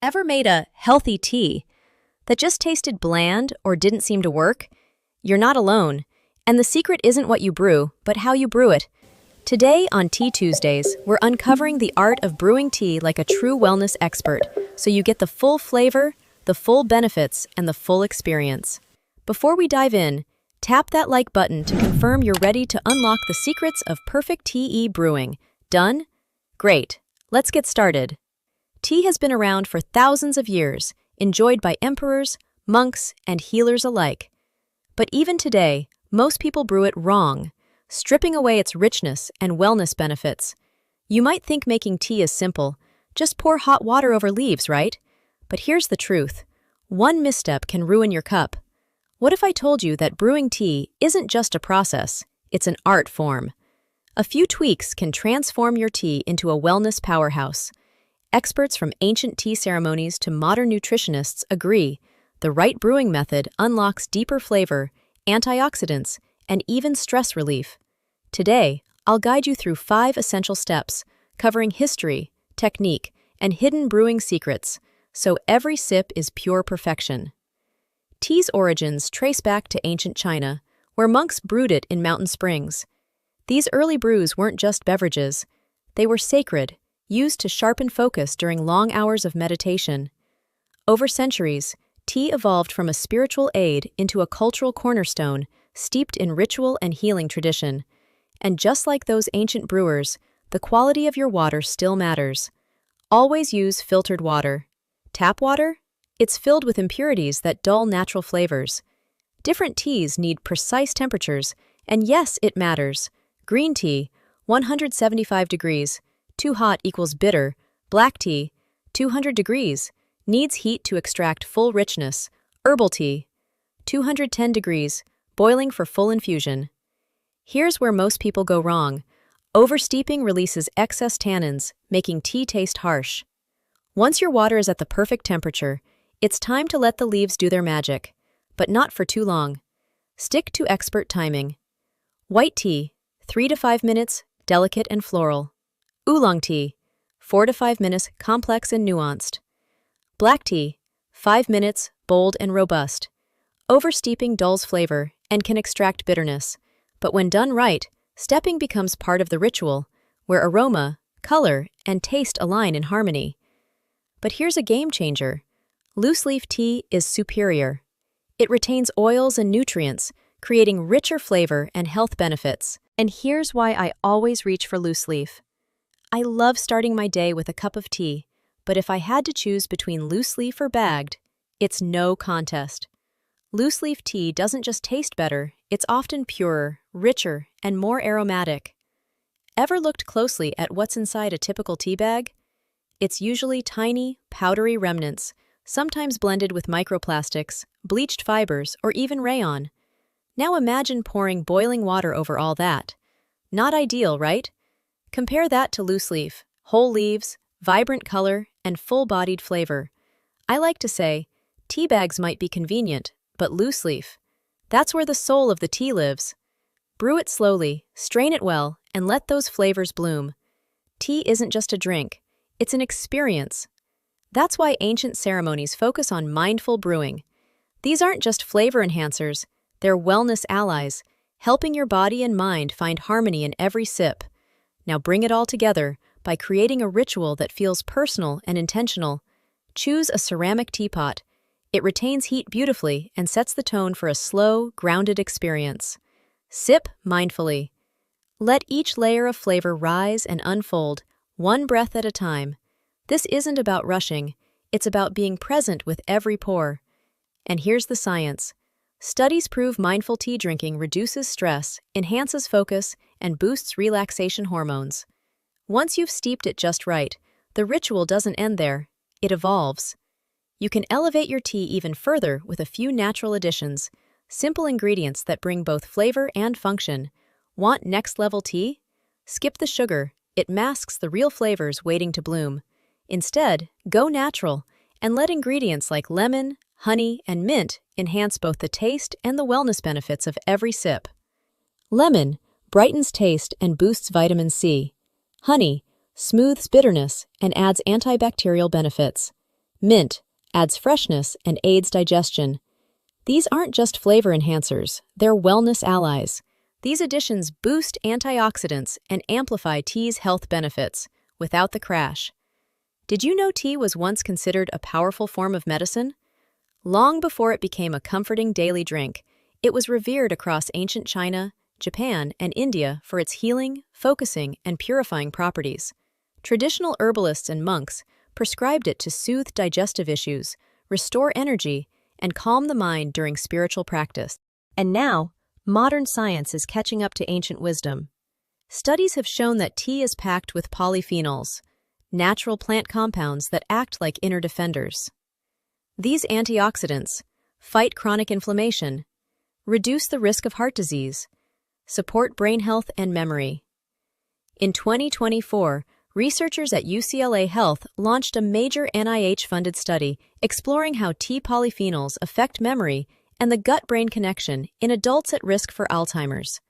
Ever made a healthy tea that just tasted bland or didn't seem to work? You're not alone, and the secret isn't what you brew, but how you brew it. Today on Tea Tuesdays, we're uncovering the art of brewing tea like a true wellness expert, so you get the full flavor, the full benefits, and the full experience. Before we dive in, tap that like button to confirm you're ready to unlock the secrets of perfect tea brewing. Done? Great. Let's get started. Tea has been around for thousands of years, enjoyed by emperors, monks, and healers alike. But even today, most people brew it wrong, stripping away its richness and wellness benefits. You might think making tea is simple, just pour hot water over leaves, right? But here's the truth. One misstep can ruin your cup. What if I told you that brewing tea isn't just a process, it's an art form? A few tweaks can transform your tea into a wellness powerhouse. Experts from ancient tea ceremonies to modern nutritionists agree the right brewing method unlocks deeper flavor, antioxidants, and even stress relief. Today, I'll guide you through 5 essential steps, covering history, technique, and hidden brewing secrets, so every sip is pure perfection. Tea's origins trace back to ancient China, where monks brewed it in mountain springs. These early brews weren't just beverages, they were sacred, used to sharpen focus during long hours of meditation. Over centuries, tea evolved from a spiritual aid into a cultural cornerstone steeped in ritual and healing tradition. And just like those ancient brewers, the quality of your water still matters. Always use filtered water. Tap water? It's filled with impurities that dull natural flavors. Different teas need precise temperatures, and yes, it matters. Green tea, 175 degrees. Too hot equals bitter. Black tea, 200 degrees, needs heat to extract full richness. Herbal tea, 210 degrees, boiling for full infusion. Here's where most people go wrong. Oversteeping releases excess tannins, making tea taste harsh. Once your water is at the perfect temperature, it's time to let the leaves do their magic, but not for too long. Stick to expert timing. White tea, 3 to 5 minutes, delicate and floral. Oolong tea, 4 to 5 minutes, complex and nuanced. Black tea, 5 minutes, bold and robust. Oversteeping dulls flavor and can extract bitterness, but when done right, stepping becomes part of the ritual, where aroma, color, and taste align in harmony. But here's a game changer. Loose leaf tea is superior. It retains oils and nutrients, creating richer flavor and health benefits. And here's why I always reach for loose leaf. I love starting my day with a cup of tea, but if I had to choose between loose leaf or bagged, it's no contest. Loose leaf tea doesn't just taste better, it's often purer, richer, and more aromatic. Ever looked closely at what's inside a typical tea bag? It's usually tiny, powdery remnants, sometimes blended with microplastics, bleached fibers, or even rayon. Now imagine pouring boiling water over all that. Not ideal, right? Compare that to loose leaf, whole leaves, vibrant color, and full-bodied flavor. I like to say, tea bags might be convenient, but loose leaf, that's where the soul of the tea lives. Brew it slowly, strain it well, and let those flavors bloom. Tea isn't just a drink, it's an experience. That's why ancient ceremonies focus on mindful brewing. These aren't just flavor enhancers, they're wellness allies, helping your body and mind find harmony in every sip. Now bring it all together by creating a ritual that feels personal and intentional. Choose a ceramic teapot. It retains heat beautifully and sets the tone for a slow, grounded experience. Sip mindfully. Let each layer of flavor rise and unfold, one breath at a time. This isn't about rushing, it's about being present with every pour. And here's the science. Studies prove mindful tea drinking reduces stress, enhances focus, and boosts relaxation hormones. Once you've steeped it just right, the ritual doesn't end there, it evolves. You can elevate your tea even further with a few natural additions, simple ingredients that bring both flavor and function. Want next-level tea? Skip the sugar, it masks the real flavors waiting to bloom. Instead, go natural and let ingredients like lemon, honey, and mint enhance both the taste and the wellness benefits of every sip. Lemon brightens taste and boosts vitamin C. Honey smooths bitterness and adds antibacterial benefits. Mint adds freshness and aids digestion. These aren't just flavor enhancers, they're wellness allies. These additions boost antioxidants and amplify tea's health benefits without the crash. Did you know tea was once considered a powerful form of medicine? Long before it became a comforting daily drink, it was revered across ancient China, Japan, and India for its healing, focusing, and purifying properties. Traditional herbalists and monks prescribed it to soothe digestive issues, restore energy, and calm the mind during spiritual practice. And now, modern science is catching up to ancient wisdom. Studies have shown that tea is packed with polyphenols, natural plant compounds that act like inner defenders. These antioxidants fight chronic inflammation, reduce the risk of heart disease, support brain health and memory. In 2024, researchers at UCLA Health launched a major NIH-funded study exploring how tea polyphenols affect memory and the gut-brain connection in adults at risk for Alzheimer's.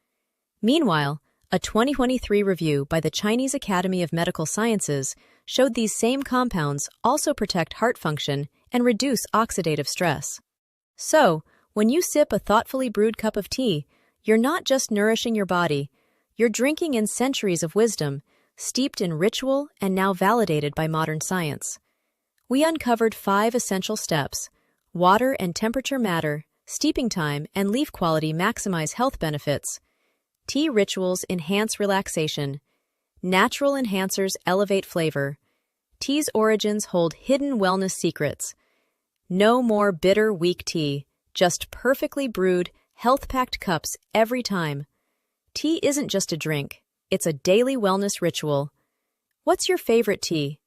Meanwhile, a 2023 review by the Chinese Academy of Medical Sciences showed these same compounds also protect heart function and reduce oxidative stress. So, when you sip a thoughtfully brewed cup of tea, you're not just nourishing your body, you're drinking in centuries of wisdom, steeped in ritual and now validated by modern science. We uncovered 5 essential steps: water and temperature matter, steeping time and leaf quality maximize health benefits. Tea rituals enhance relaxation. Natural enhancers elevate flavor. Tea's origins hold hidden wellness secrets. No more bitter, weak tea, just perfectly brewed, health-packed cups every time. Tea isn't just a drink, it's a daily wellness ritual. What's your favorite tea?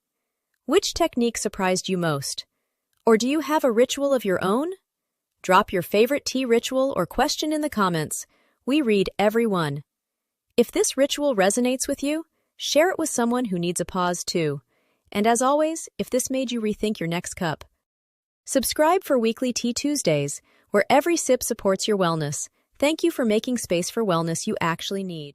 Which technique surprised you most? Or do you have a ritual of your own? Drop your favorite tea ritual or question in the comments. We read every one. If this ritual resonates with you, share it with someone who needs a pause too. And as always, if this made you rethink your next cup, subscribe for weekly Tea Tuesdays, where every sip supports your wellness. Thank you for making space for wellness you actually need.